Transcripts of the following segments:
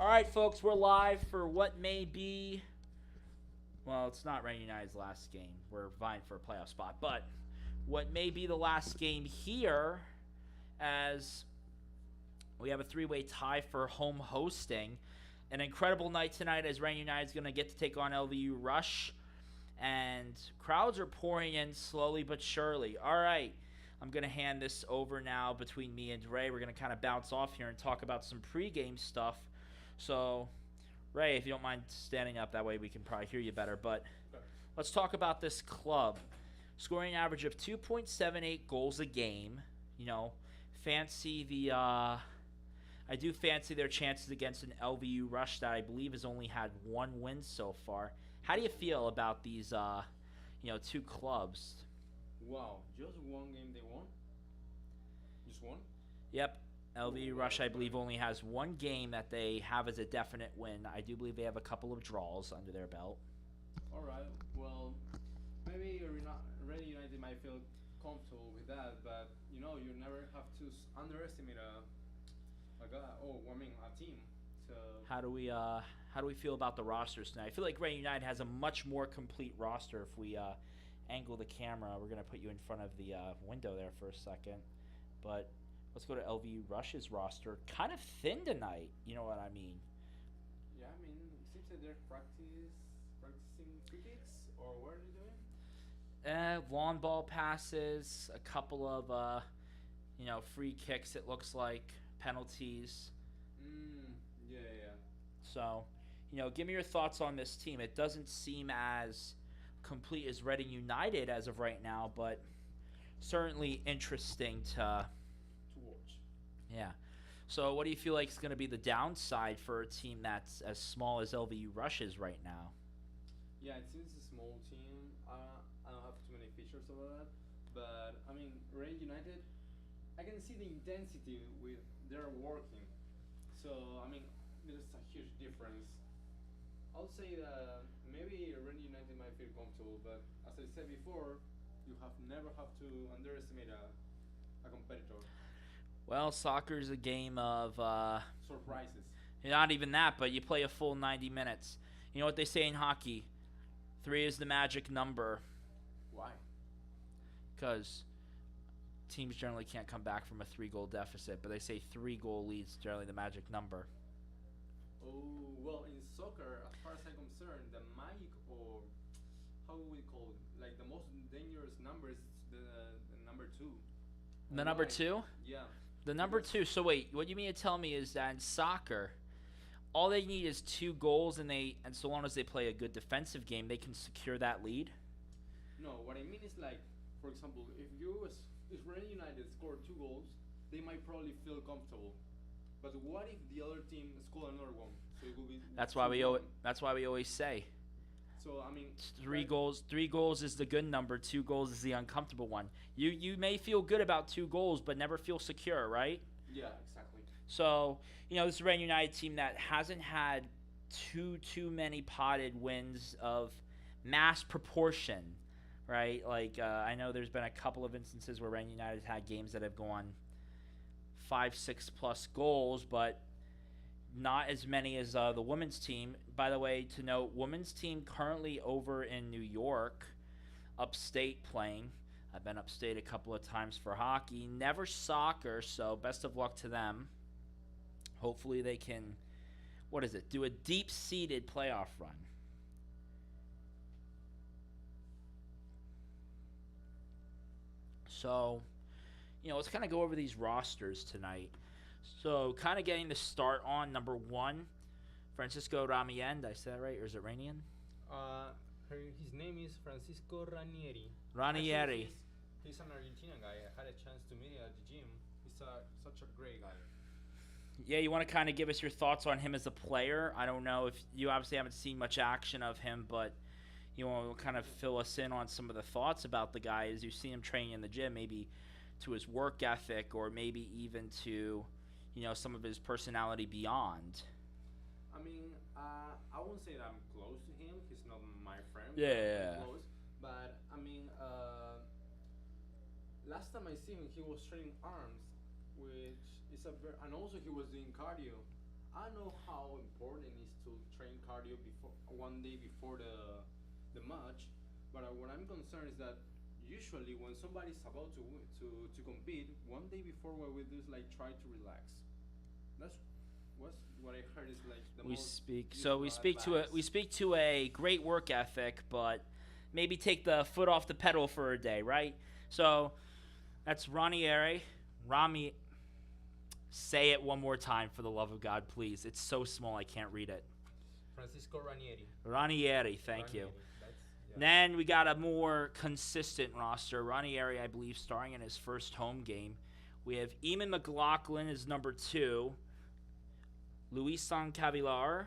All right, folks, we're live for what may be. Well, it's not Reading United's last game. We're vying for a playoff spot, but what may be the last game here, as we have a three-way tie for home hosting. An incredible night tonight as Reading United is going to get to take on LVU Rush, and crowds are pouring in slowly but surely. All right, I'm going to hand this over now between me and Ray. We're going to kind of bounce off here and talk about some pregame stuff. So, Ray, if you don't mind standing up, that way we can probably hear you better. But let's talk about this club. Scoring an average of 2.78 goals a game. You know, fancy the I do fancy their chances against an LVU Rush that I believe has only had one win so far. How do you feel about these two clubs? Wow, just one game they won? Just one? Yep. LVU Rush, I believe, only has one game that they have as a definite win. I do believe they have a couple of draws under their belt. All right. Well, maybe Reading United might feel comfortable with that, but you never have to underestimate a team. So how do we feel about the rosters tonight? I feel like Reading United has a much more complete roster. If we angle the camera, we're gonna put you in front of the window there for a second, but. Let's go to LVU Rush's roster. Kind of thin tonight. You know what I mean? Yeah, I mean, it seems that they're practicing free kicks, or what are they doing? Long ball passes, a couple of free kicks. It looks like penalties. Yeah. So, give me your thoughts on this team. It doesn't seem as complete as Reading United as of right now, but certainly interesting to. Yeah. So what do you feel like is going to be the downside for a team that's as small as LVU Rush is right now? Yeah, it seems a small team. I don't have too many features about that. But, I mean, Reading United, I can see the intensity with their working. So, I mean, there's a huge difference. I'll say that maybe Reading United might feel comfortable, but as I said before, you never have to underestimate a competitor. Well, soccer is a game of surprises. Not even that, but you play a full 90 minutes. You know what they say in hockey? 3 is the magic number. Why? Because teams generally can't come back from a 3-goal deficit, but they say 3-goal leads generally the magic number. Oh, well, in soccer, as far as I'm concerned, the magic, or how would we call it? Like the most dangerous number is the number 2. The number 2? Yeah. The number 2. So wait, what you mean to tell me is that in soccer, all they need is 2 goals, and so long as they play a good defensive game, they can secure that lead? No, what I mean is, like, for example, if Reading United scored 2 goals, they might probably feel comfortable. But what if the other team scored another one? So it will be. That's why we always say. So I mean, 3 goals. 3 goals is the good number. 2 goals is the uncomfortable one. You may feel good about 2 goals, but never feel secure, right? Yeah, exactly. So this is a Reading United team that hasn't had too many potted wins of mass proportion, right? Like I know there's been a couple of instances where Reading United has had games that have gone 5-6 plus goals, but not as many as the women's team. By the way, to note, women's team currently over in New York, upstate playing. I've been upstate a couple of times for hockey, never soccer, so best of luck to them. Hopefully they can, do a deep-seated playoff run. So, let's kind of go over these rosters tonight. So, kind of getting the start on number 1, Francisco Ramian. Did I say that right, or is it Ranian? His name is Francisco Ranieri. Ranieri. He's an Argentinian guy. I had a chance to meet him at the gym. He's such a great guy. Yeah, you want to kind of give us your thoughts on him as a player? I don't know if you obviously haven't seen much action of him, but you want to kind of fill us in on some of the thoughts about the guy as you see him training in the gym, maybe to his work ethic or maybe even to some of his personality beyond. I mean, I won't say that I'm close to him. He's not my friend. Yeah. Close. But I mean, last time I seen him, he was training arms, which is and also he was doing cardio. I know how important it is to train cardio before 1 day before the match, but what I'm concerned is that usually when somebody's about to compete, 1 day before what we do is like try to relax. That's what I heard is like the We most speak so useful advice. we speak to a great work ethic, but maybe take the foot off the pedal for a day, right? So that's Ranieri. Rami, say it one more time for the love of God, please. It's so small I can't read it. Francisco Ranieri. Ranieri, thank you. Ranieri. That's yeah. Then we got a more consistent roster. Ranieri, I believe, starring in his first home game. We have Eamon McLaughlin as number 2. Luis Sancavillar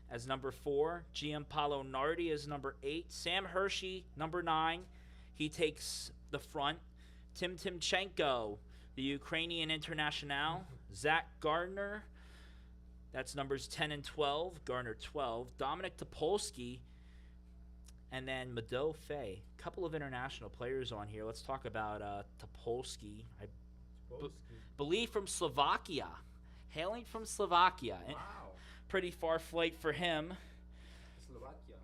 as number 4. Gianpaolo Nardi as number 8. Sam Hershey, number 9. He takes the front. Tim Timchenko, the Ukrainian international. Zach Gardner, that's numbers 10 and 12. Gardner 12. Dominic Topolsky, and then Mado Fay. A couple of international players on here. Let's talk about Topolsky. I believe from Slovakia. Hailing from Slovakia. Wow. Pretty far flight for him. Slovakia.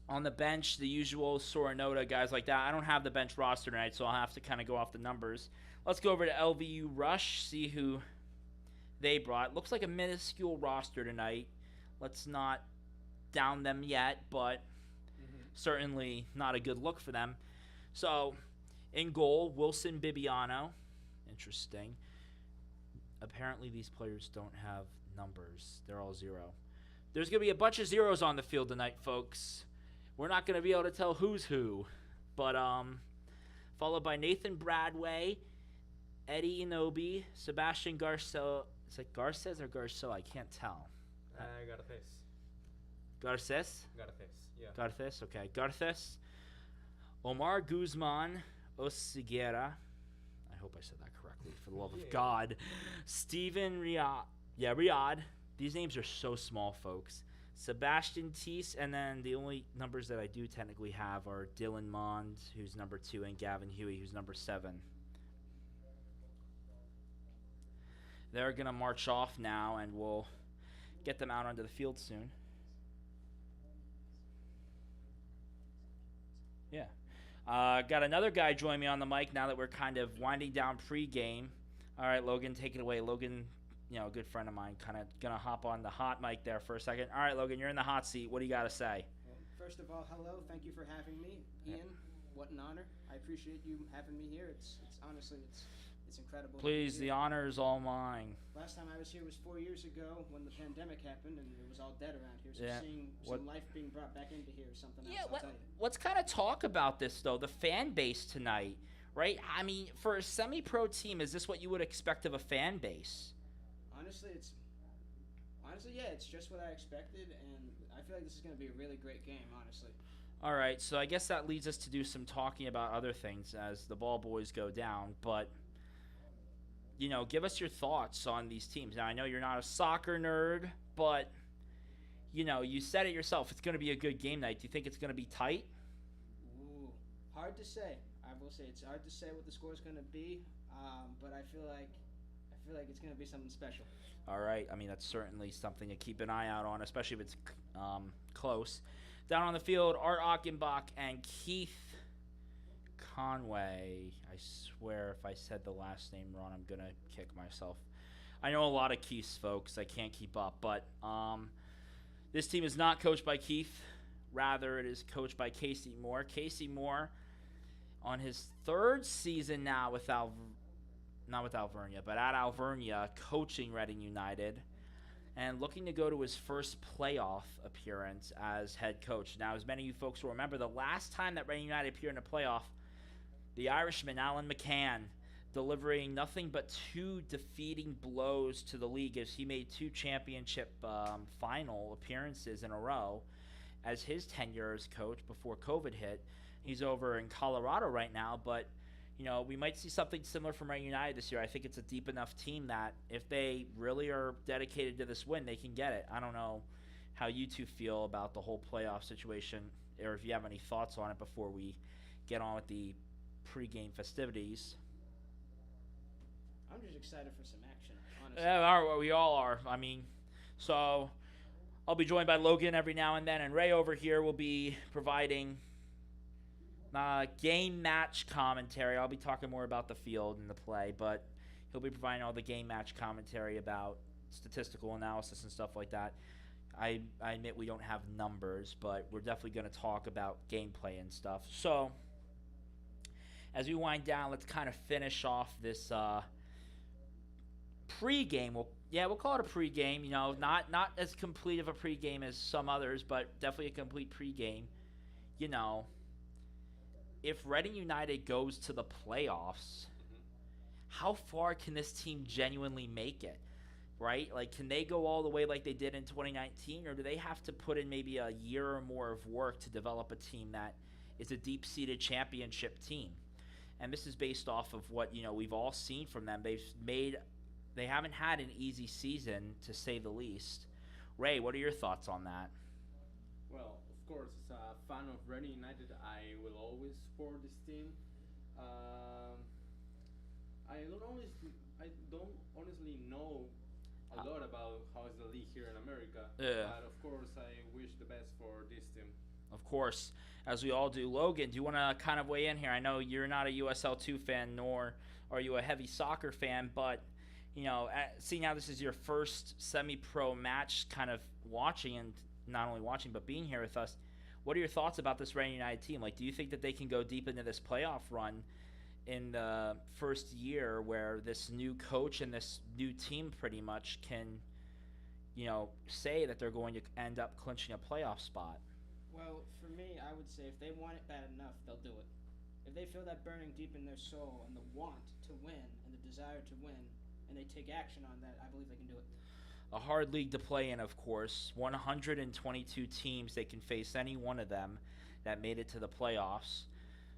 On the bench, the usual Soronota, guys like that. I don't have the bench roster tonight, so I'll have to kind of go off the numbers. Let's go over to LVU Rush, see who they brought. Looks like a minuscule roster tonight. Let's not down them yet, but certainly not a good look for them. So, in goal, Wilson Bibiano. Interesting. Apparently, these players don't have numbers. They're all 0. There's going to be a bunch of zeros on the field tonight, folks. We're not going to be able to tell who's who. But, followed by Nathan Bradway, Eddie Inobi, Sebastian Garceau. Is it Garces or Garceau? I can't tell. Garces. Garces? Garces, yeah. Garces, okay. Garces, Omar Guzman, Osiguera. I hope I said that correctly, for the love of God. Steven Riyad. Yeah, Riyad. These names are so small, folks. Sebastian Teese, and then the only numbers that I do technically have are Dylan Mond, who's number 2, and Gavin Huey, who's number 7. They're going to march off now, and we'll get them out onto the field soon. Yeah. Got another guy join me on the mic now that we're kind of winding down pregame. All right, Logan, take it away. Logan, a good friend of mine, kind of going to hop on the hot mic there for a second. All right, Logan, you're in the hot seat. What do you got to say? Well, first of all, hello. Thank you for having me. Ian, what an honor. I appreciate you having me here. It's honestly, it's incredible. Please, the honor is all mine. Last time I was here was 4 years ago when the pandemic happened and it was all dead around here. So Yeah. seeing some life being brought back into here is something else, I'll tell you. Let's kind of talk about this, though, the fan base tonight, right? I mean, for a semi-pro team, is this what you would expect of a fan base? Honestly, yeah, it's just what I expected, and I feel like this is going to be a really great game, honestly. All right, so I guess that leads us to do some talking about other things as the ball boys go down, but give us your thoughts on these teams. Now, I know you're not a soccer nerd, but, you said it yourself. It's going to be a good game night. Do you think it's going to be tight? Ooh, hard to say. I will say it's hard to say what the score is going to be, but I feel like it's going to be something special. All right. I mean, that's certainly something to keep an eye out on, especially if it's close. Down on the field, Art Achenbach and Keith Conway. I swear if I said the last name wrong, I'm going to kick myself. I know a lot of Keiths, folks. I can't keep up. But this team is not coached by Keith. Rather, it is coached by Casey Moore. Casey Moore, on his 3rd season now with not with Alvernia, but at Alvernia, coaching Reading United, and looking to go to his first playoff appearance as head coach. Now, as many of you folks will remember, the last time that Reading United appeared in a playoff, the Irishman, Alan McCann, delivering nothing but 2 defeating blows to the league as he made 2 championship final appearances in a row as his tenure as coach before COVID hit. He's over in Colorado right now, but we might see something similar from Reading United this year. I think it's a deep enough team that if they really are dedicated to this win, they can get it. I don't know how you two feel about the whole playoff situation, or if you have any thoughts on it before we get on with the pregame festivities. I'm just excited for some action, honestly. Yeah, we all are. I mean, So I'll be joined by Logan every now and then, and Ray over here will be providing game match commentary. I'll be talking more about the field and the play, but he'll be providing all the game match commentary about statistical analysis and stuff like that. I admit we don't have numbers, but we're definitely going to talk about gameplay and stuff. So as we wind down, let's kind of finish off this pregame. We'll call it a pregame. You know, not as complete of a pregame as some others, but definitely a complete pregame. You know, if Reading United goes to the playoffs, how far can this team genuinely make it? Right? Like, can they go all the way like they did in 2019, or do they have to put in maybe a year or more of work to develop a team that is a deep-seated championship team? And this is based off of what, you know, we've all seen from them. They haven't had an easy season, to say the least. Ray, what are your thoughts on that? Well, of course, as a fan of Reading United, I will always support this team. I don't honestly know a lot about how is the league here in America. Yeah. But of course, I wish the best for this team. Of course, as we all do. Logan, do you want to kind of weigh in here? I know you're not a USL2 fan, nor are you a heavy soccer fan, but, you know, seeing how this is your first semi-pro match, kind of watching, and not only watching, but being here with us, what are your thoughts about this Reading United team? Like, do you think that they can go deep into this playoff run in the first year, where this new coach and this new team pretty much can, you know, say that they're going to end up clinching a playoff spot? Well, for me, I would say if they want it bad enough, they'll do it. If they feel that burning deep in their soul and the want to win and the desire to win, and they take action on that, I believe they can do it. A hard league to play in, of course. 122 teams. They can face any one of them that made it to the playoffs.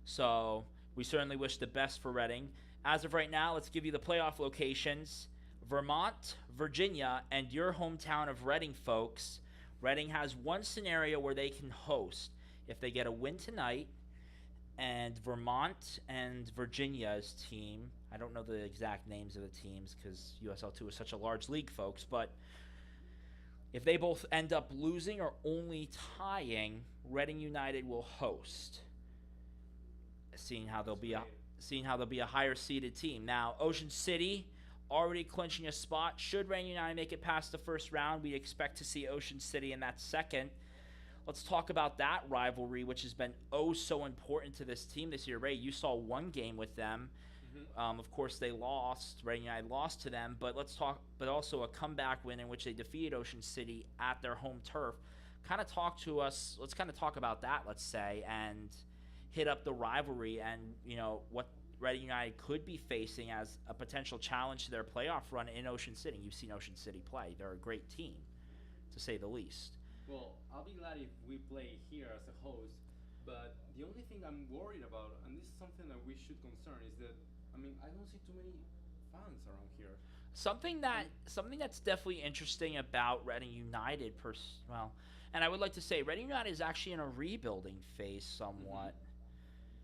So we certainly wish the best for Reading. As of right now, let's give you the playoff locations. Vermont, Virginia, and your hometown of Reading, folks. Reading has one scenario where they can host. If they get a win tonight, and Vermont and Virginia's team, I don't know the exact names of the teams because USL2 is such a large league, folks, but if they both end up losing or only tying, Reading United will host. Seeing how they'll be a higher seeded team. Now, Ocean City already clinching a spot. Should Reading United make it past the first round, we expect to see Ocean City in that second. Let's talk about that rivalry, which has been oh so important to this team this year. Ray, you saw one game with them. Of course, they lost. Reading United lost to them, but but also a comeback win in which they defeated Ocean City at their home turf. Let's kind of talk about that, let's say, and hit up the rivalry and, you know, what Reading United could be facing as a potential challenge to their playoff run in Ocean City. You've seen Ocean City play. They're a great team, to say the least. Well, I'll be glad if we play here as a host, but the only thing I'm worried about, and this is something that we should concern, is that, I mean, I don't see too many fans around here. Something that's definitely interesting about Reading United, and I would like to say Reading United is actually in a rebuilding phase somewhat.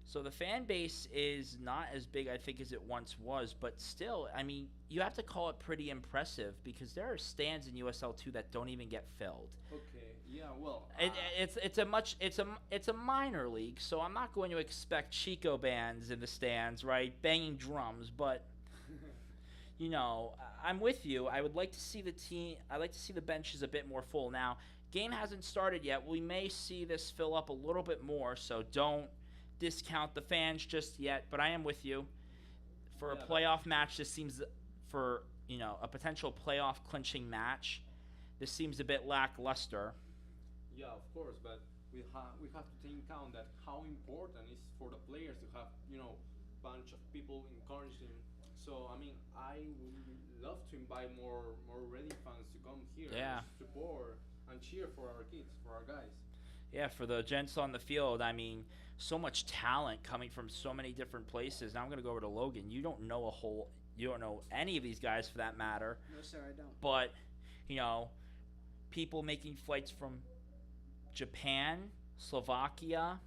So the fan base is not as big, I think, as it once was, but still, I mean, you have to call it pretty impressive because there are stands in USL2 that don't even get filled. Okay, yeah, well, it's a minor league, so I'm not going to expect Chico bands in the stands, right, banging drums, but you know, I'm with you. I would like to see the benches a bit more full. Now, game hasn't started yet. We may see this fill up a little bit more, so don't discount the fans just yet, but I am with you. For a playoff match, this seems, for, you know, a potential playoff clinching match, this seems a bit lackluster. Yeah, of course, but we have to take into account that how important it is for the players to have, you know, bunch of people encouraging. So, I mean, I would love to invite more Reading fans to come here and support and cheer for our kids, for our guys. Yeah, for the gents on the field, I mean, so much talent coming from so many different places. Now I'm going to go over to Logan. You don't know any of these guys for that matter. No, sir, I don't. But, you know, people making flights from Japan, Slovakia,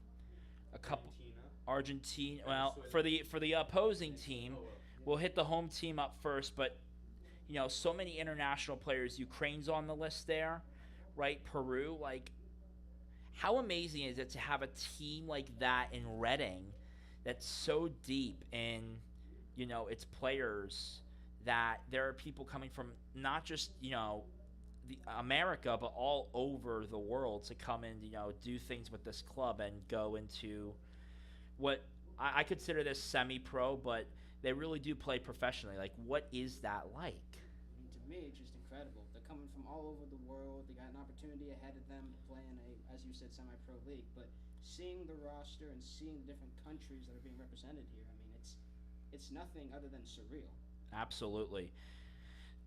Argentina. Well, for the opposing team, we'll hit the home team up first, but so many international players. Ukraine's on the list there, right? Peru, like, how amazing is it to have a team like that in Reading that's so deep in, its players, that there are people coming from not just, the America, but all over the world to come and, do things with this club and go into what I consider this semi-pro, but they really do play professionally. Like, what is that like? I mean, to me, it's just incredible. They're coming from all over the world. They got an opportunity ahead of them to play in a, as you said, semi-pro league. But seeing the roster and seeing the different countries that are being represented here, I mean, it's nothing other than surreal. Absolutely.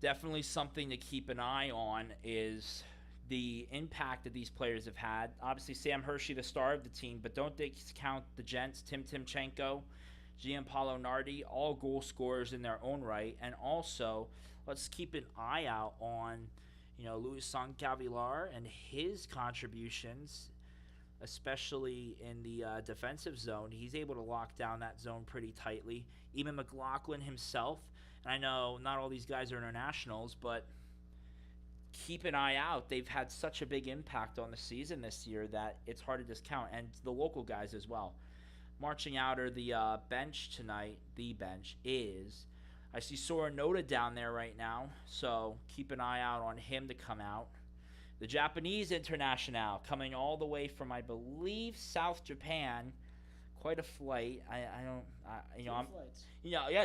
Definitely something to keep an eye on is the impact that these players have had. Obviously, Sam Hershey, the star of the team, but don't discount the gents, Tim Timchenko, Gianpaolo Nardi, all goal scorers in their own right. And also, let's keep an eye out on, Luis Sancavilar and his contributions, especially in the defensive zone. He's able to lock down that zone pretty tightly. Even McLaughlin himself. And I know not all these guys are internationals, but keep an eye out. They've had such a big impact on the season this year that it's hard to discount. And the local guys as well. Marching out of the bench tonight, is, I see Sora Noda down there right now, so keep an eye out on him to come out. The Japanese international coming all the way from, I believe, South Japan. Quite a flight.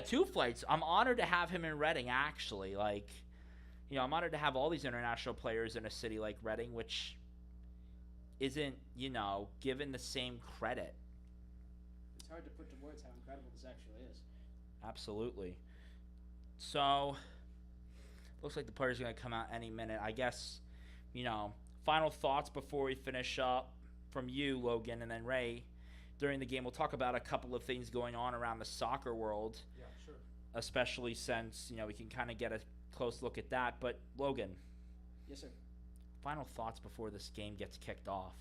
Two flights. I'm honored to have him in Reading, actually. Like, I'm honored to have all these international players in a city like Reading, which isn't, given the same credit. It's hard to put to words how incredible this actually is. Absolutely. So, looks like the player's going to come out any minute. I guess, final thoughts before we finish up from you, Logan, and then Ray. During the game, we'll talk about a couple of things going on around the soccer world. Yeah, sure. Especially since, we can kind of get a close look at that. But, Logan. Yes, sir. Final thoughts before this game gets kicked off.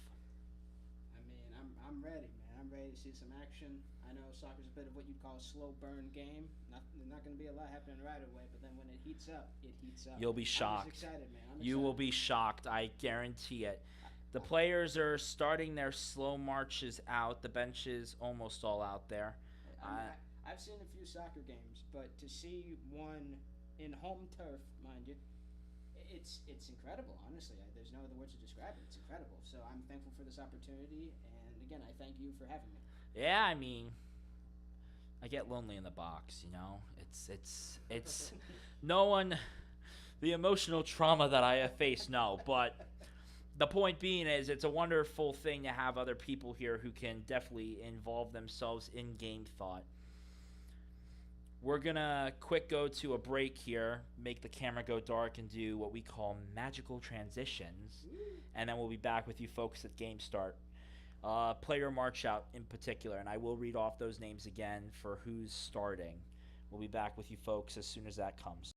I mean, I'm ready, man. I'm ready to see some action. I know soccer's a bit of what you'd call a slow burn game. There's not going to be a lot happening right away, but then when it heats up, it heats up. You'll be shocked. I'm just excited, man. You will be shocked. I guarantee it. The players are starting their slow marches out. The bench is almost all out there. I've seen a few soccer games, but to see one in home turf, mind you, it's incredible, honestly. There's no other words to describe it. It's incredible. So I'm thankful for this opportunity, and again, I thank you for having me. Yeah, I mean, I get lonely in the box, It's no one, the emotional trauma that I have faced, no, but the point being is it's a wonderful thing to have other people here who can definitely involve themselves in game thought. We're going to quick go to a break here, make the camera go dark, and do what we call magical transitions. And then we'll be back with you folks at game start. Player march out in particular, and I will read off those names again for who's starting. We'll be back with you folks as soon as that comes.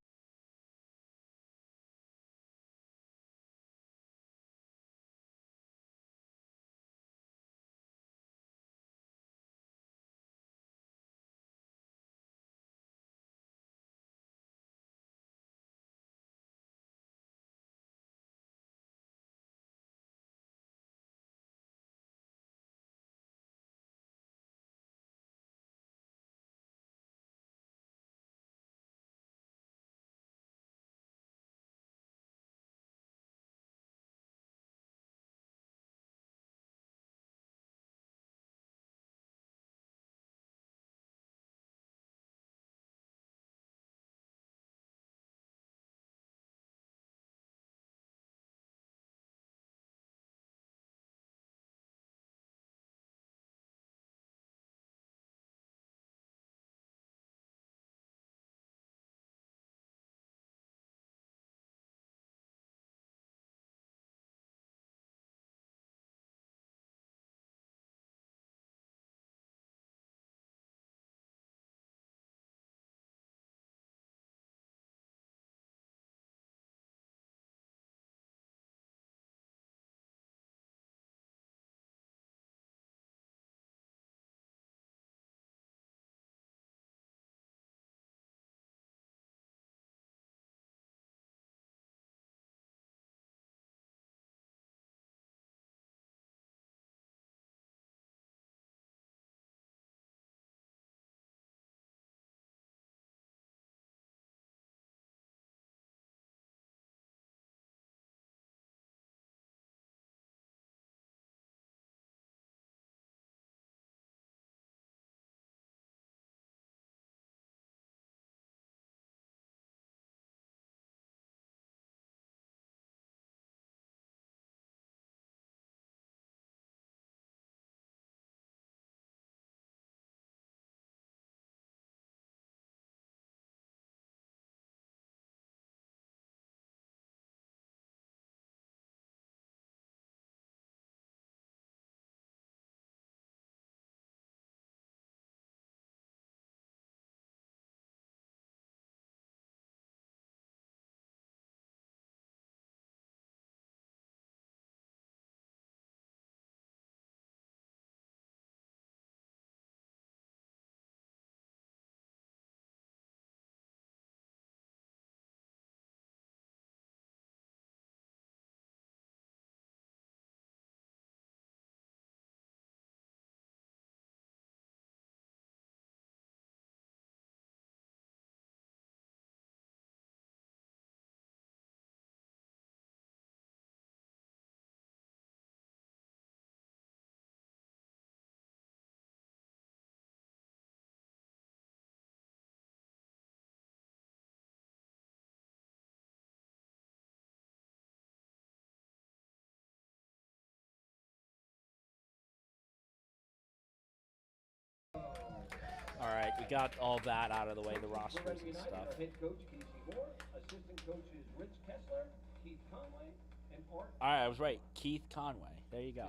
we got all that out of the way, the rosters and stuff. Head coach Casey Moore, assistant coaches Rich Kessler, Keith Conway, and Art. All right, I was right. Keith Conway. There you go.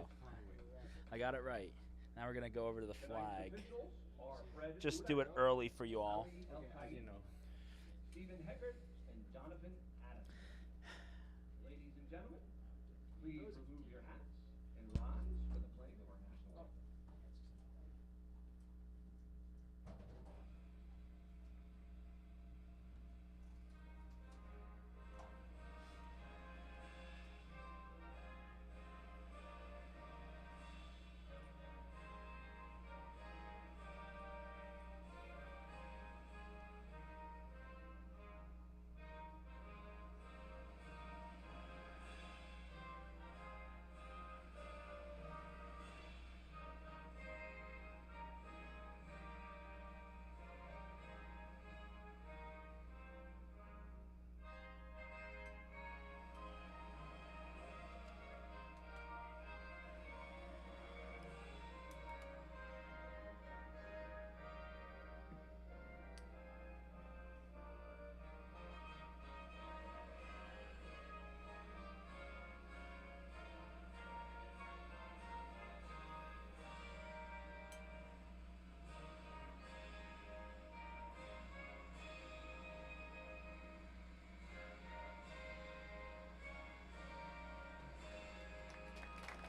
I got it right. Now we're going to go over to the flag. Just do it early for you all. You know. Stephen Heckert and Donovan Adams. Ladies and gentlemen, please remove your hats and rise for the playing of our national anthem.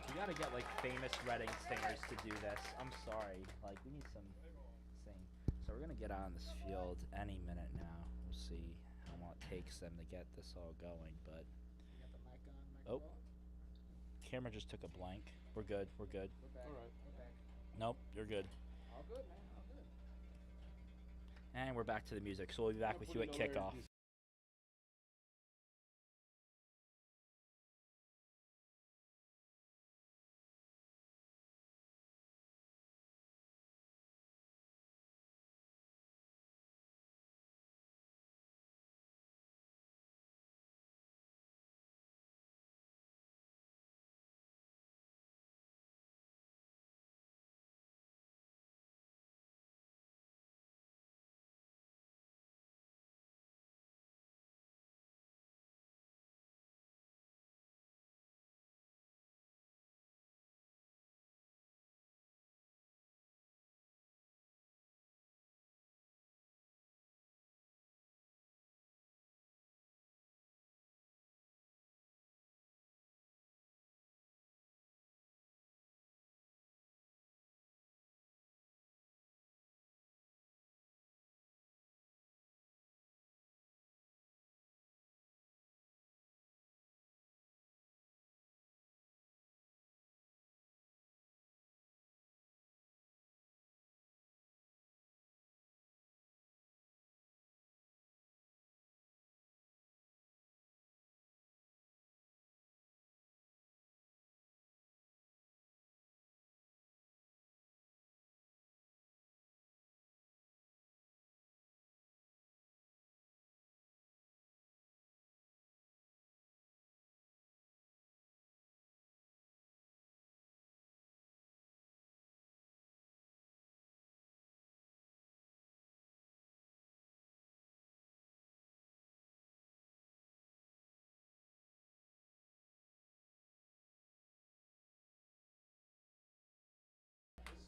You gotta get like famous Reading singers to do this. I'm sorry. Like we need some sing. So we're gonna get out on this field any minute now. We'll see how long it takes them to get this all going. But You got the mic on, oh, camera just took a blank. We're good. We're good. We're back. All right. We're back. Nope, you're good. All good, man. All good. And we're back to the music. So we'll be back with you at kickoff.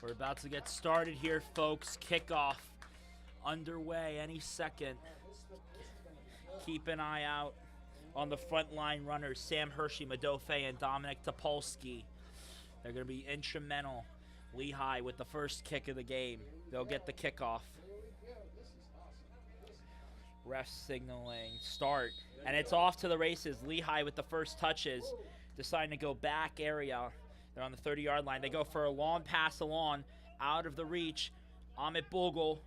We're about to get started here, folks. Kickoff underway any second. Keep an eye out on the front line runners, Sam Hershey, Madofe, and Dominic Topolsky. They're going to be instrumental. Lehigh with the first kick of the game. They'll get the kickoff. Ref signaling start, and it's off to the races. Lehigh with the first touches, deciding to go back area. They're on the 30-yard line. They go for a long pass along, out of the reach. Amit Bogle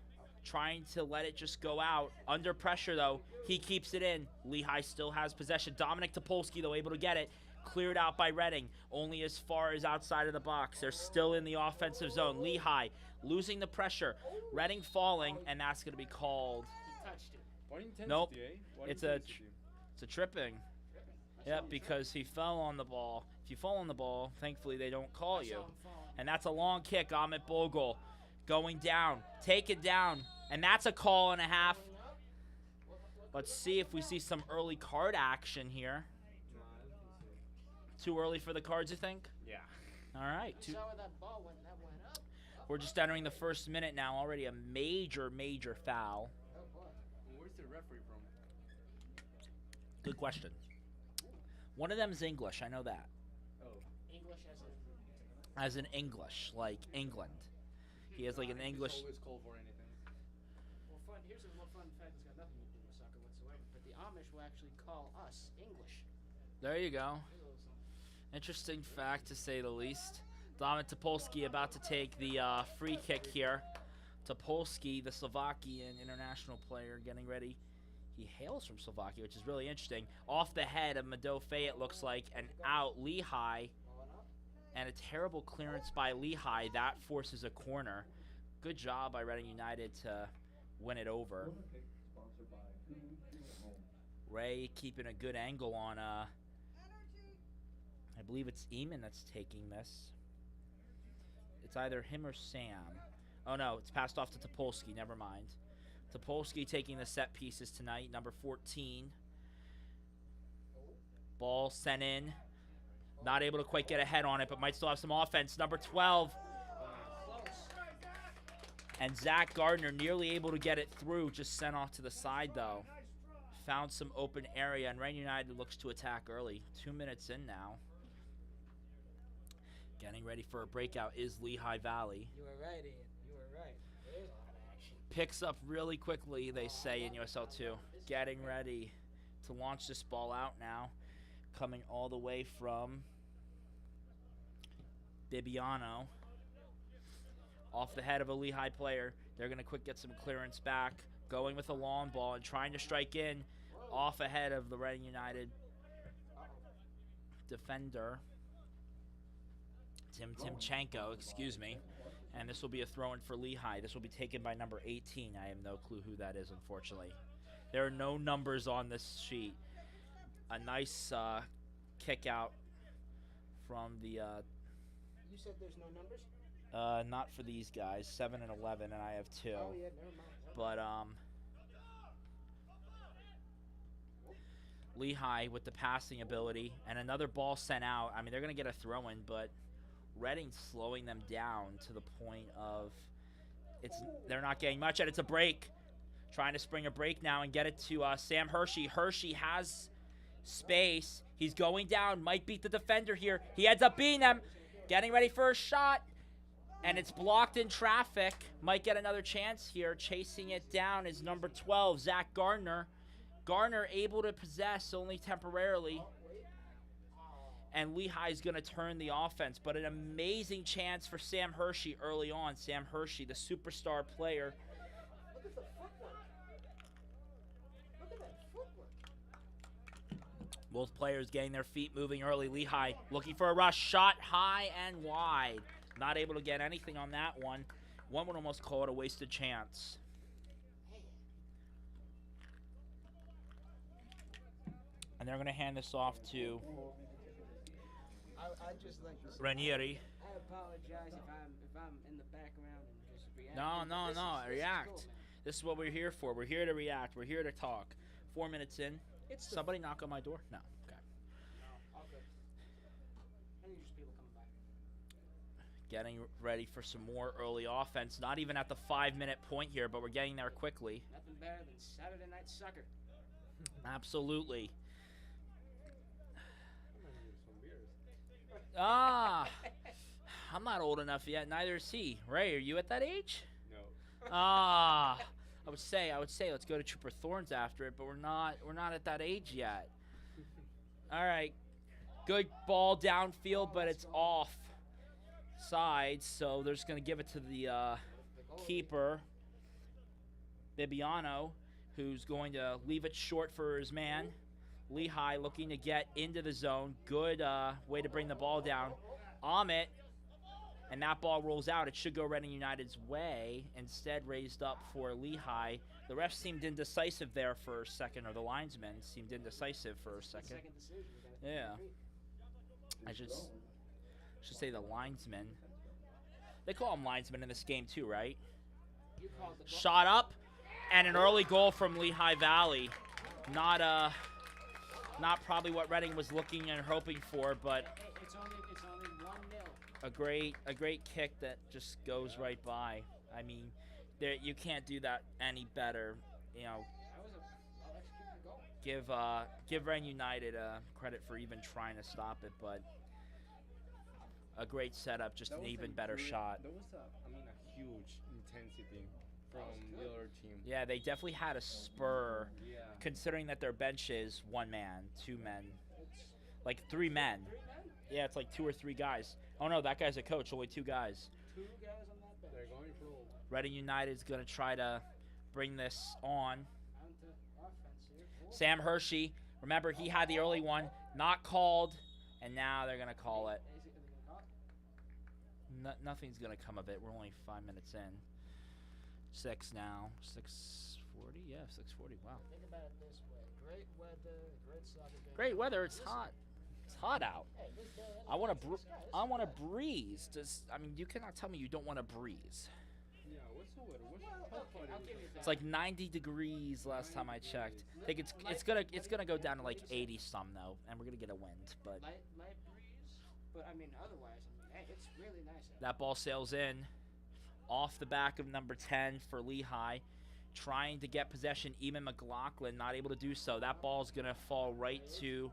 trying to let it just go out. Under pressure, though. He keeps it in. Lehigh still has possession. Dominic Topolsky, though, able to get it. Cleared out by Reading, only as far as outside of the box. They're still in the offensive zone. Lehigh losing the pressure. Reading falling, and that's going to be called. He touched it. What intensity, Nope. eh? What It's intensity? a tripping. Yep, because he fell on the ball. If you fall on the ball, thankfully they don't call I you. saw him fall. And that's a long kick. Amit Bogle going down, taken down And that's a call and a half. Let's see if we see some early card action here. No, I don't think so. Too early for the cards, you think? Yeah. All right. You saw where that ball went. That went up. We're just entering the first minute now. Already a major, major foul. Oh boy. Where's the referee from? Good question. One of them is English. I know that. Oh. English As in English, like England. He has like an English. Always call for anything. Well, here's a little fun fact that's got nothing to do with soccer whatsoever. But the Amish will actually call us English. There you go. Here's a little something. Interesting fact, to say the least. Dominik Topolsky about to take the free kick here. Topolsky, the Slovakian international player, getting ready. He hails from Slovakia, which is really interesting. Off the head of Madofe, it looks like, and out Lehigh. And a terrible clearance by Lehigh. That forces a corner. Good job by Reading United to win it over. Ray keeping a good angle on, I believe it's Eamon that's taking this. It's either him or Sam. Oh, no, it's passed off to Topolsky. Never mind. Topolsky taking the set pieces tonight, number 14. Ball sent in. Not able to quite get ahead on it, but might still have some offense. Number 12. And Zach Gardner nearly able to get it through. Just sent off to the side, though. Found some open area, and Reading United looks to attack early. 2 minutes in now. Getting ready for a breakout is Lehigh Valley. You were right, Ian. You were right. There's a lot of action. Picks up really quickly, they say in USL2. Getting ready to launch this ball out now. Coming all the way from Bibiano. Off the head of a Lehigh player. They're going to quick get some clearance back. Going with a long ball and trying to strike in. Off ahead of the Reading United defender. Timchenko, excuse me. And this will be a throw-in for Lehigh. This will be taken by number 18. I have no clue who that is, unfortunately. There are no numbers on this sheet. A nice kick out from the... You said there's no numbers? Not for these guys. 7 and 11, and I have 2. Oh, yeah, never mind. But, Lehigh with the passing ability. And another ball sent out. I mean, they're going to get a throw-in, but Reading slowing them down to the point of... they're not getting much, and it's a break. Trying to spring a break now and get it to Sam Hershey. Hershey has space. He's going down. Might beat the defender here. He ends up beating them. Getting ready for a shot. And it's blocked in traffic. Might get another chance here. Chasing it down is number 12, Zach Gardner. Gardner able to possess only temporarily. And Lehigh's going to turn the offense. But an amazing chance for Sam Hershey early on. Sam Hershey, the superstar player. Look at the footwork. Look at that footwork. Both players getting their feet moving early. Lehigh looking for a rush. Shot high and wide. Not able to get anything on that one. One would almost call it a wasted chance. And they're going to hand this off to I just like to say, Ranieri. I apologize if I'm in the background and just reacting. No, This is react. cool, man. This is what we're here for. We're here to react. We're here to talk. 4 minutes in. It's Somebody knock on my door? No. Okay. Okay. I think just people coming back. Getting ready for some more early offense. Not even at the 5-minute point here, but we're getting there quickly. Nothing better than Saturday night soccer. Absolutely. I'm gonna need some beers. I'm not old enough yet. Neither is he. Ray, are you at that age? No. I would say let's go to Trooper Thorns after it, but we're not at that age yet. All right. Good ball downfield, but it's off side, so they're just going to give it to the keeper, Bibiano, who's going to leave it short for his man. Lehigh looking to get into the zone. Good way to bring the ball down. Amit, and that ball rolls out. It should go Reading United's way. Instead, raised up for Lehigh. The ref seemed indecisive there for a second, or the linesman seemed indecisive for a second. Second decision. We gotta Yeah. retreat. I should say the linesman. They call him linesman in this game too, right? You called the ball. Shot up, And an early goal from Lehigh Valley. Not probably what Reading was looking and hoping for, but It's only 1-0. a great kick that just goes right by. I mean, you can't do that any better. You know, That was a well-executed goal. give Reading United credit for even trying to stop it, but a great setup, just That an was even a better great- shot. That was a huge intensity from the other team. Yeah, they definitely had a spur, Yeah. considering that their bench is 1 man, 2 men, It's like 3 men. 3 men? Yeah, it's like 2 or 3 guys. Oh no, that guy's a coach. Only 2 guys. 2 guys on that bench. They're going for Reading United's gonna try to bring this on. Onto offense here. Oh. Sam Hershey, remember he had the early one, not called, and now they're gonna call it. Is it gonna get caught? Nothing's gonna come of it. We're only 5 minutes in. 6 now. 6:40. Yeah, 6:40. Wow. Think about it this way: great weather, great soccer game. Great weather. It's hot. It's hot out. Hey, this day, I want this to. guy, this I want to guy. breeze. You cannot tell me you don't want to breeze. Yeah, what's the weather? Well, okay, I'll give you that. It's like 90 degrees last time I checked. I think it's gonna go down to like 80 some though, and we're gonna get a wind. But Light breeze, but I mean, otherwise, hey, it's really nice out. that ball sails in, off the back of number 10 for Lehigh, trying to get possession. Even McLaughlin not able to do so. That ball's gonna fall right to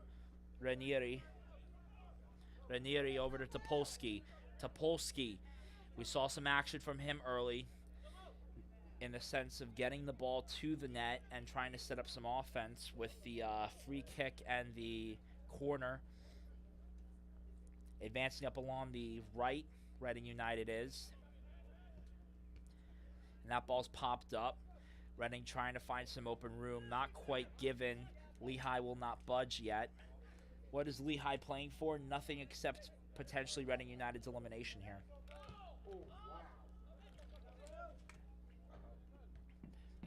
Ranieri. Ranieri over to Topolsky. Topolsky. We saw some action from him early in the sense of getting the ball to the net and trying to set up some offense with the free kick and the corner. Advancing up along the right, Reading United is. And that ball's popped up. Reading trying to find some open room. Not quite given. Lehigh will not budge yet. What is Lehigh playing for? Nothing except potentially Reading United's elimination here.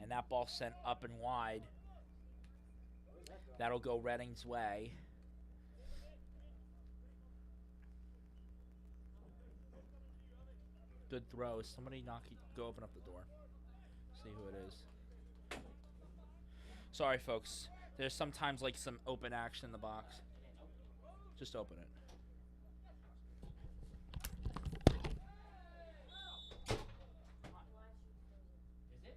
And that ball sent up and wide. That'll go Reading's way. Good throw. Somebody go open up the door. See who it is. Sorry, folks. There's sometimes like some open action in the box. Just open it. Is it?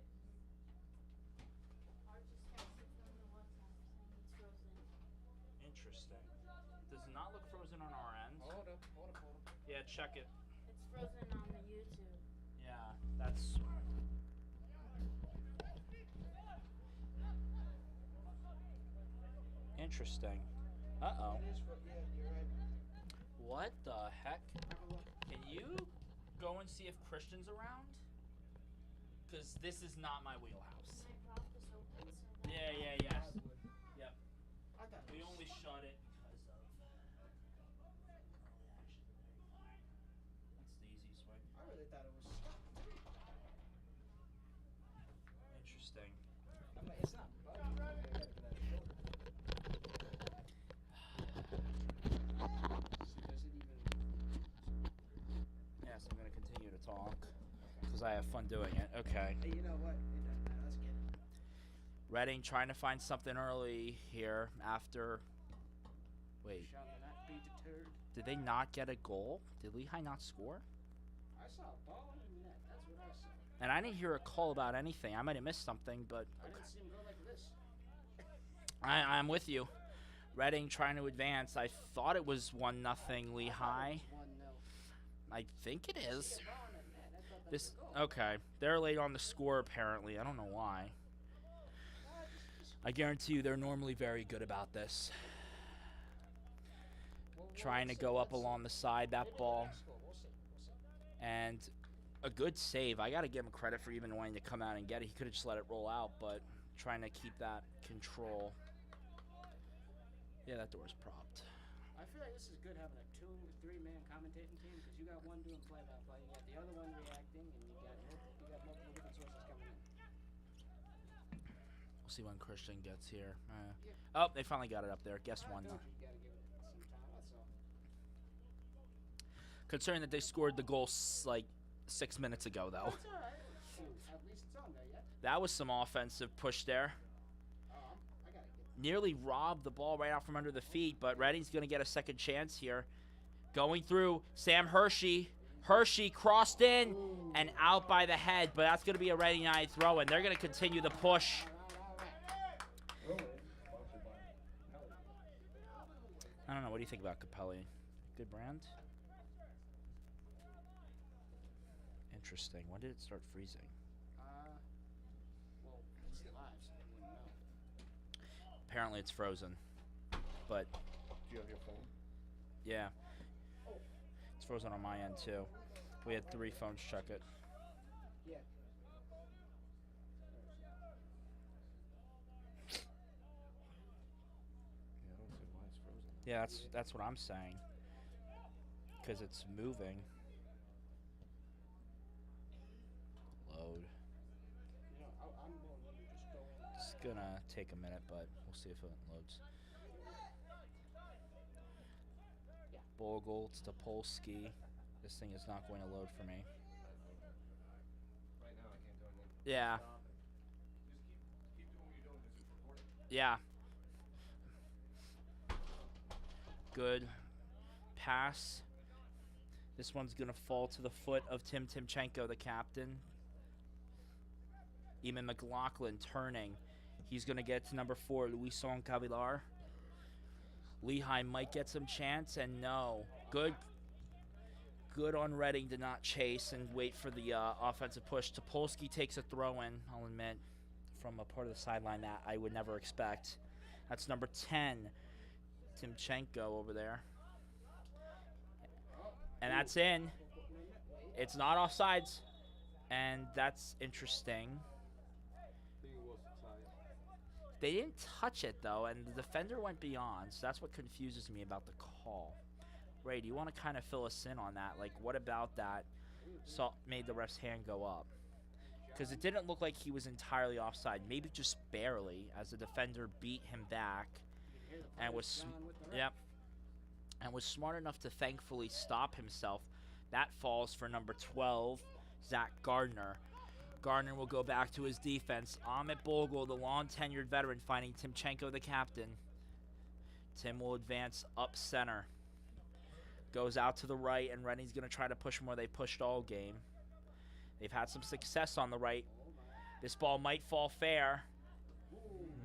Interesting. Does not look frozen on our end. Hold up. Yeah, check it. It's frozen on the YouTube. Yeah, that's. Interesting. Uh-oh. Yeah, you're right. What the heck? Have a look. Can you go and see if Christian's around? Because this is not my wheelhouse. Can I prop this open so that Yeah, yes. Yep. I thought We it was- only shut it because of early action. That's the easiest way. I really thought it was. Interesting. I mean, it's not bugging. But I gotta get that filter. So does it even? Yes, I'm going to continue to talk because I have fun doing it. Okay. Hey, you know what? It doesn't matter. Let's get it. Reading trying to find something early here after. Wait, Shall not be deterred. did they not get a goal? Did Lehigh not score? I saw a ball in the net. That's what I saw. And I didn't hear a call about anything. I might have missed something, but I didn't see him go like this. I'm with you. Reading trying to advance. I thought it was 1-0 Lehigh. 1-0. I think it is. See a ball in the net. I thought that This was a goal. okay. They're late on the score apparently. I don't know why. I guarantee you they're normally very good about this. Well, Trying to let's see, go up let's see. along the side, that Maybe ball. they're gonna score. We'll see. And a good save. I got to give him credit for even wanting to come out and get it. He could have just let it roll out, but trying to keep that control. Yeah, that door's propped. I feel like this is good having a 2 or 3 man commentating team because you got one doing play by play, you got the other one reacting, and you got multiple different sources coming in. We'll see when Christian gets here. Yeah. Oh, they finally got it up there. Guess I one. told you gotta give it some time. That's all. Considering that they scored the goal like 6 minutes ago, though. That's all right. At least it's on there yet. That was some offensive push there. I gotta get. Nearly robbed the ball right out from under the feet, but Reading's going to get a second chance here. Going through, Sam Hershey. Hershey crossed in and out by the head, but that's going to be a Reading United throw, and they're going to continue the push. I don't know. What do you think about Capelli? Good brand? Interesting. When did it start freezing? Well, it's live, so they wouldn't know. Apparently it's frozen. But, Do you have your phone? yeah. It's frozen on my end, too. We had 3 phones check it. Yeah. Yeah, I don't see why it's frozen. Yeah, that's what I'm saying. Because it's moving. Load. I'm willing to just go in. It's gonna take a minute, but we'll see if it loads. Bogle, it's Topolsky. This thing is not going to load for me. Right now, I can't do anything. Yeah. Just keep doing what you're doing because it's recording. Yeah. Good pass. This one's going to fall to the foot of Tim Timchenko, the captain. Eamon McLaughlin turning. He's going to get to number 4, Luison Cavillar. Lehigh might get some chance, and no. Good on Reading to not chase and wait for the offensive push. Topolsky takes a throw-in, I'll admit, from a part of the sideline that I would never expect. That's number 10, Timchenko over there. And that's in. It's not offsides, and that's interesting. I think it was tied. They didn't touch it, though, and the defender went beyond, so that's what confuses me about the call. Ray, do you want to kind of fill us in on that? Like, what about that made the ref's hand go up? Because it didn't look like he was entirely offside, maybe just barely, as the defender beat him back and was and was smart enough to thankfully stop himself. That falls for number 12, Zach Gardner. Gardner will go back to his defense. Amit Bogle, the long-tenured veteran, finding Timchenko, the captain. Tim will advance up center. Goes out to the right, and Reading's going to try to push more. They pushed all game. They've had some success on the right. This ball might fall fair.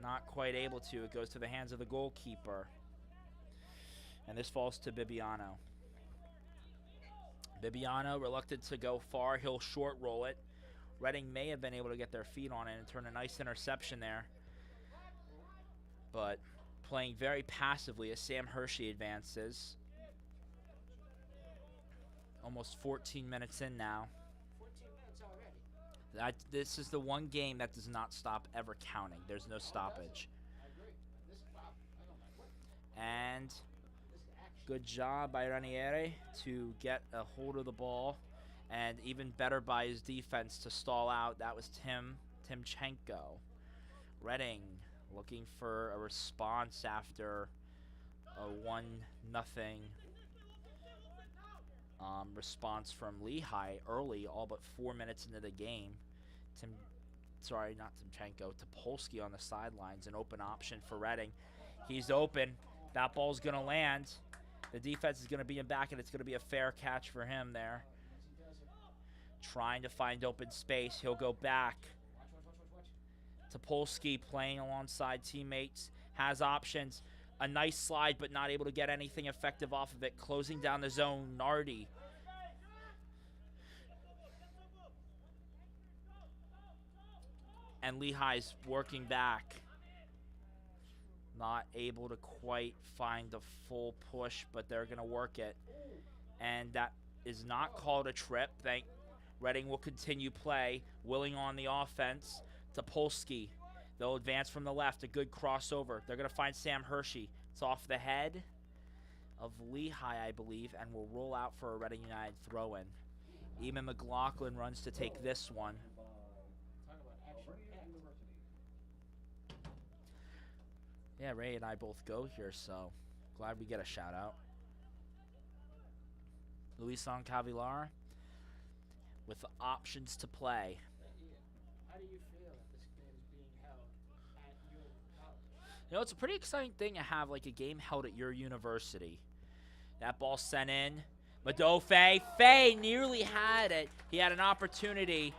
Not quite able to. It goes to the hands of the goalkeeper. And this falls to Bibiano. Bibiano, reluctant to go far. He'll short roll it. Reading may have been able to get their feet on it and turn a nice interception there. But playing very passively as Sam Hershey advances. Almost 14 minutes in now. 14 minutes already. This is the one game that does not stop ever counting. There's no stoppage. I agree. Wow, I don't like what. And This is action. good job by Ranieri to get a hold of the ball. And even better by his defense to stall out. That was Timchenko. Reading looking for a response after a 1-0 response from Lehigh early, all but 4 minutes into the game. Not Timchenko, Topolsky on the sidelines, an open option for Reading. He's open. That ball's going to land. The defense is going to be in back, and it's going to be a fair catch for him there. Trying to find open space. He'll go back. Topolsky playing alongside teammates. Has options. A nice slide, but not able to get anything effective off of it. Closing down the zone, Nardi. And Lehigh's working back. Not able to quite find the full push, but they're going to work it. And that is not called a trip. Reading will continue play. Willing on the offense. Topolsky. They'll advance from the left. A good crossover. They're going to find Sam Hershey. It's off the head of Lehigh, I believe, and will roll out for a Reading United throw-in. Eamon McLaughlin runs to take this one. Talk about action. Alvernia University. Yeah, Ray and I both go here, so glad we get a shout-out. Luison Cavillar with options to play. do you feel that this game is being held at your college? You know, it's a pretty exciting thing to have like a game held at your university. That ball sent in. Madofe. Faye nearly had it. He had an opportunity,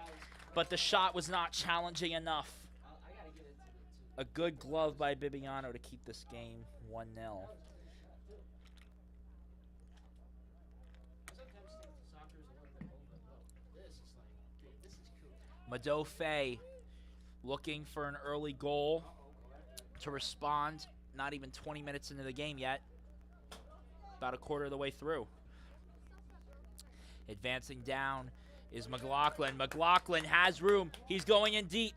but the shot was not challenging enough. I gotta get into A good glove by Bibiano to keep this game 1-0. I sometimes think soccer is a little bit overlooked. This is like, this is cool. Madofe looking for an early goal to respond. Not even 20 minutes into the game yet. About a quarter of the way through. Advancing down is McLaughlin. McLaughlin has room. He's going in deep.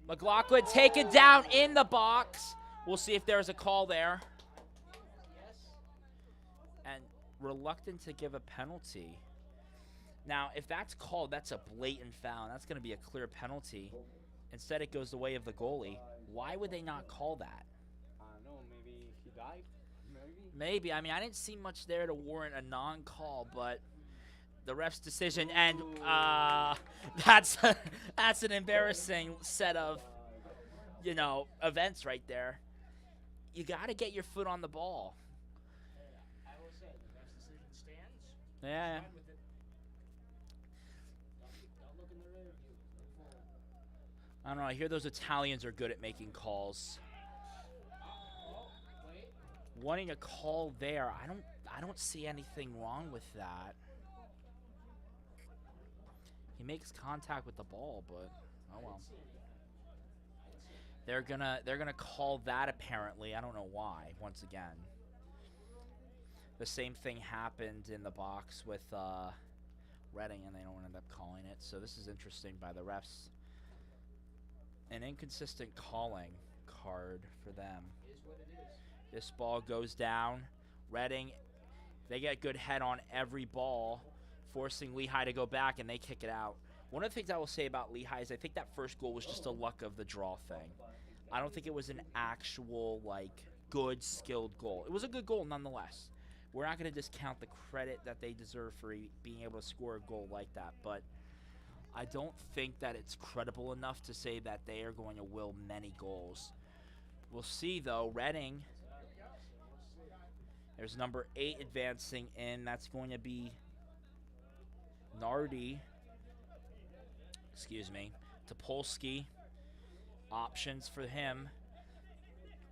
McLaughlin taken down in the box. We'll see if there's a call there. And reluctant to give a penalty. Now, if that's called, that's a blatant foul. That's going to be a clear penalty. Instead, it goes the way of the goalie. Why would they not call that? I don't know, maybe he died? Maybe. I mean, I didn't see much there to warrant a non-call, but the ref's decision, and that's an embarrassing set of, you know, events right there. You got to get your foot on the ball. I will say, the ref's decision stands. Yeah. Fine with it. Don't look in the rear view. Look forward. I don't know. I hear those Italians are good at making calls. Wait. Wanting a call there, I don't see anything wrong with that. He makes contact with the ball, but oh well. They're gonna call that apparently. I don't know why. Once again, the same thing happened in the box with Reading, and they don't end up calling it. So this is interesting by the refs. An inconsistent calling card for them. Is what it is. This ball goes down. Reading, they get good head on every ball, forcing Lehigh to go back, and they kick it out. One of the things I will say about Lehigh is I think that first goal was just a luck of the draw thing. I don't think it was an actual, like, good, skilled goal. It was a good goal nonetheless. We're not going to discount the credit that they deserve for being able to score a goal like that, but I don't think that it's credible enough to say that they are going to will many goals. We'll see, though. Reading, there's number 8 advancing in. That's going to be Nardi. Excuse me. Topolsky. Options for him.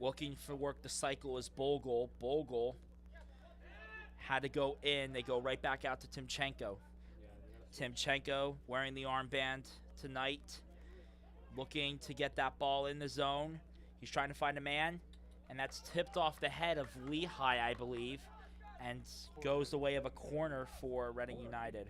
Looking for work the cycle is Bogle. Bogle had to go in. They go right back out to Timchenko. Timchenko wearing the armband tonight. Looking to get that ball in the zone. He's trying to find a man. And that's tipped off the head of Lehigh, I believe. And goes the way of a corner for Reading United.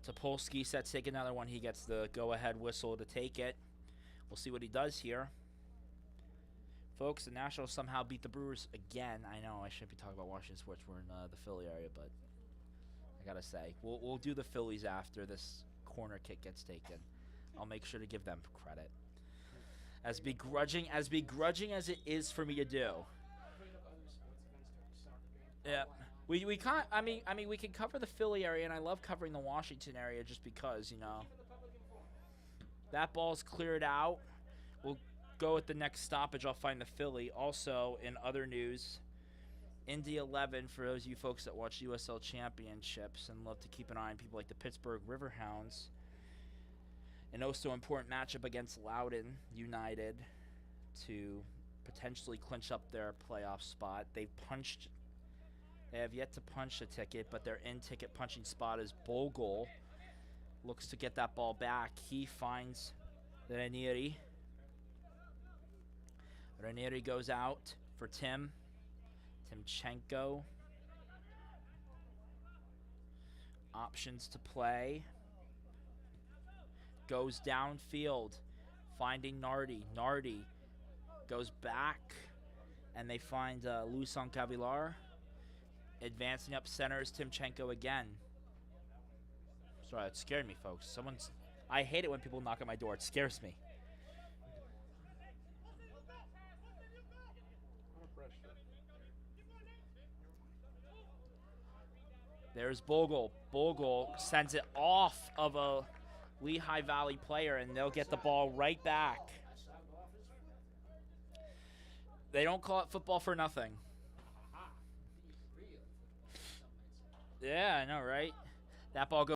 Topolsky sets take another one. He gets the go-ahead whistle to take it. We'll see what he does here. Folks, the Nationals somehow beat the Brewers again. I know I shouldn't be talking about Washington sports. We're in the Philly area, but I gotta say, we'll do the Phillies after this corner kick gets taken. I'll make sure to give them credit. As begrudging as it is for me to do. Yeah. We can't. I mean, we can cover the Philly area, and I love covering the Washington area just because, you know. That ball's cleared out. We'll go at the next stoppage. I'll find the Philly. Also, in other news, Indy 11 for those of you folks that watch USL championships and love to keep an eye on people like the Pittsburgh Riverhounds. An also important matchup against Loudoun United to potentially clinch up their playoff spot. They have yet to punch a ticket, but their in-ticket punching spot is Bogle. Looks to get that ball back. He finds Ranieri. Ranieri goes out for Timchenko. Options to play. Goes downfield, finding Nardi. Nardi goes back, and they find Luisson Cavillar. Advancing up center is Timchenko again. Sorry, that scared me, folks. Someone's I hate it when people knock on my door. It scares me. A lot of pressure. There's Bogle. Bogle sends it off of a Lehigh Valley player, and they'll get the ball right back. They don't call it football for nothing. Yeah, I know, right? That ball goes